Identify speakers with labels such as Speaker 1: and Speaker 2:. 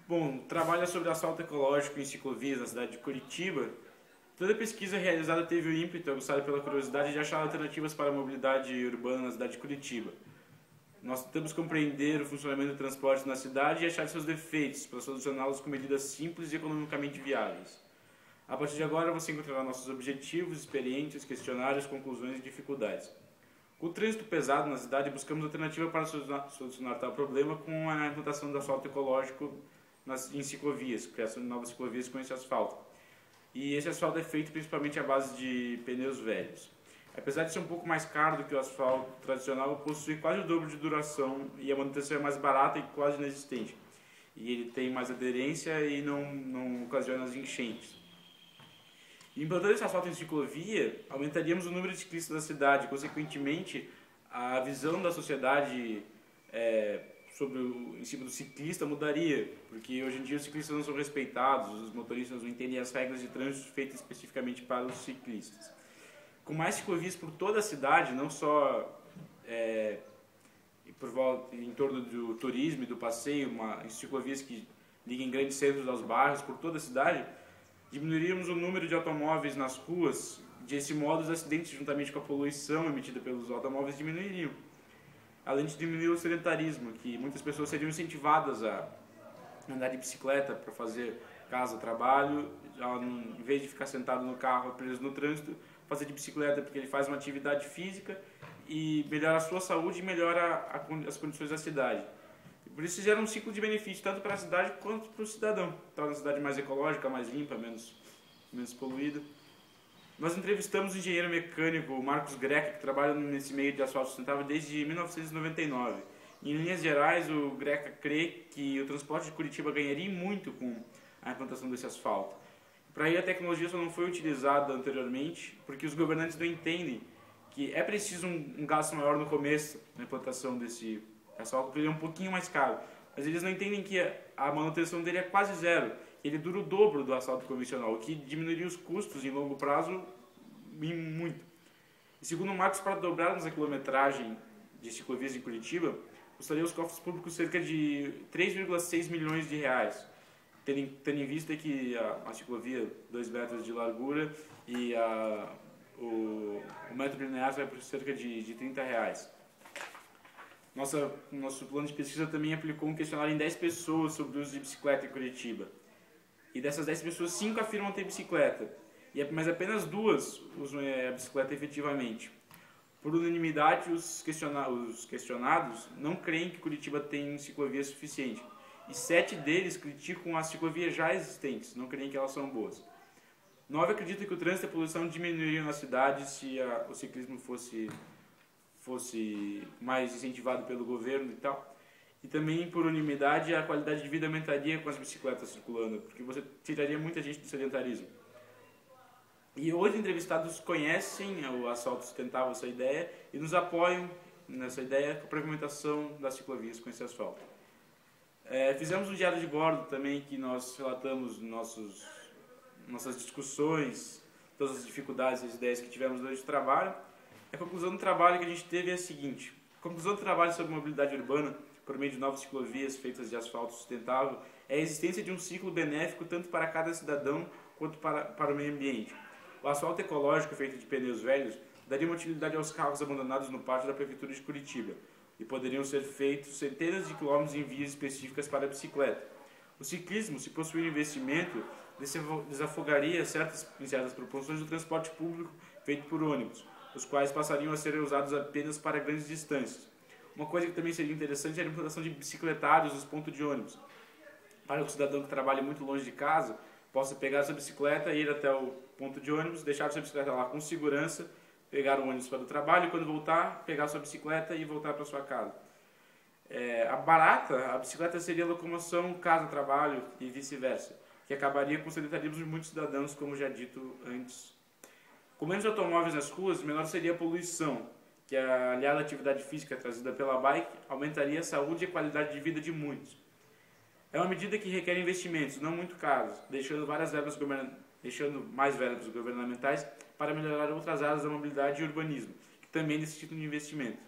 Speaker 1: Bom, trabalha sobre asfalto ecológico em ciclovias na cidade de Curitiba. Toda a pesquisa realizada teve o ímpeto, aguçado pela curiosidade, de achar alternativas para a mobilidade urbana na cidade de Curitiba. Nós tentamos compreender o funcionamento do transporte na cidade e achar seus defeitos, para solucioná-los com medidas simples e economicamente viáveis. A partir de agora, você encontrará nossos objetivos, experiências, questionários, conclusões e dificuldades. Com o trânsito pesado na cidade, buscamos alternativa para solucionar tal problema com a implantação do asfalto ecológico em ciclovias, criação de novas ciclovias com esse asfalto. E esse asfalto é feito principalmente à base de pneus velhos. Apesar de ser um pouco mais caro do que o asfalto tradicional, possui quase o dobro de duração e a manutenção é mais barata e quase inexistente. E ele tem mais aderência e não ocasiona as enchentes. Implantando esse asfalto em ciclovia, aumentaríamos o número de ciclistas da cidade, consequentemente, a visão da sociedade em cima do ciclista mudaria, porque hoje em dia os ciclistas não são respeitados, os motoristas não entendem as regras de trânsito feitas especificamente para os ciclistas. Com mais ciclovias por toda a cidade, não só em torno do turismo e do passeio, em ciclovias que liguem grandes centros aos bairros por toda a cidade, diminuiríamos o número de automóveis nas ruas. Desse modo, os acidentes, juntamente com a poluição emitida pelos automóveis, diminuiriam. Além de diminuir o sedentarismo, que muitas pessoas seriam incentivadas a andar de bicicleta para fazer casa, trabalho, em vez de ficar sentado no carro preso no trânsito, fazer de bicicleta, porque ele faz uma atividade física e melhora a sua saúde e melhora as condições da cidade. Por isso gera um ciclo de benefício, tanto para a cidade quanto para o cidadão. Torna a cidade mais ecológica, mais limpa, menos poluída. Nós entrevistamos o engenheiro mecânico Marcos Greca, que trabalha nesse meio de asfalto sustentável desde 1999. Em linhas gerais, o Greca crê que o transporte de Curitiba ganharia muito com a implantação desse asfalto. Para ele, a tecnologia só não foi utilizada anteriormente porque os governantes não entendem que é preciso um gasto maior no começo na implantação desse asfalto, porque ele é um pouquinho mais caro. Mas eles não entendem que a manutenção dele é quase zero. Ele dura o dobro do asfalto convencional, o que diminuiria os custos em longo prazo muito. E segundo o Marcos, para dobrarmos a quilometragem de ciclovias em Curitiba, custaria aos cofres públicos cerca de 3,6 milhões de reais, tendo em vista que a ciclovia 2 metros de largura e o metro linear vai por cerca de 30 reais. Nosso plano de pesquisa também aplicou um questionário em 10 pessoas sobre o uso de bicicleta em Curitiba. E dessas 10 pessoas, 5 afirmam ter bicicleta, mas apenas 2 usam a bicicleta efetivamente. Por unanimidade, os questionados não creem que Curitiba tem ciclovia suficiente. E 7 deles criticam as ciclovias já existentes, não creem que elas são boas. 9 acreditam que o trânsito e a poluição diminuiriam na cidade se o ciclismo fosse mais incentivado pelo governo e tal. E também, por unanimidade, a qualidade de vida aumentaria com as bicicletas circulando, porque você tiraria muita gente do sedentarismo. E hoje, entrevistados conhecem o asfalto sustentável, essa ideia, e nos apoiam nessa ideia com a pavimentação das ciclovias com esse asfalto. Fizemos um diário de bordo também, que nós relatamos nossas discussões, todas as dificuldades e as ideias que tivemos durante o trabalho. A conclusão do trabalho que a gente teve é a seguinte: a conclusão do trabalho sobre mobilidade urbana por meio de novas ciclovias feitas de asfalto sustentável é a existência de um ciclo benéfico tanto para cada cidadão quanto para o meio ambiente. O asfalto ecológico feito de pneus velhos daria uma utilidade aos carros abandonados no pátio da Prefeitura de Curitiba e poderiam ser feitos centenas de quilômetros em vias específicas para a bicicleta. O ciclismo, se possuir investimento, desafogaria em certas proporções do transporte público feito por ônibus, os quais passariam a ser usados apenas para grandes distâncias. Uma coisa que também seria interessante é a implantação de bicicletários nos pontos de ônibus, para que o cidadão que trabalha muito longe de casa possa pegar sua bicicleta, ir até o ponto de ônibus, deixar sua bicicleta lá com segurança, pegar o ônibus para o trabalho e quando voltar, pegar sua bicicleta e voltar para sua casa. A bicicleta seria locomoção casa-trabalho e vice-versa, que acabaria com o sedentarismo de muitos cidadãos, como já dito antes. Com menos automóveis nas ruas, menor seria a poluição, que aliada à atividade física trazida pela bike, aumentaria a saúde e a qualidade de vida de muitos. É uma medida que requer investimentos, não muito caros, deixando mais verbas governamentais para melhorar outras áreas da mobilidade e urbanismo, que também necessitam de investimento.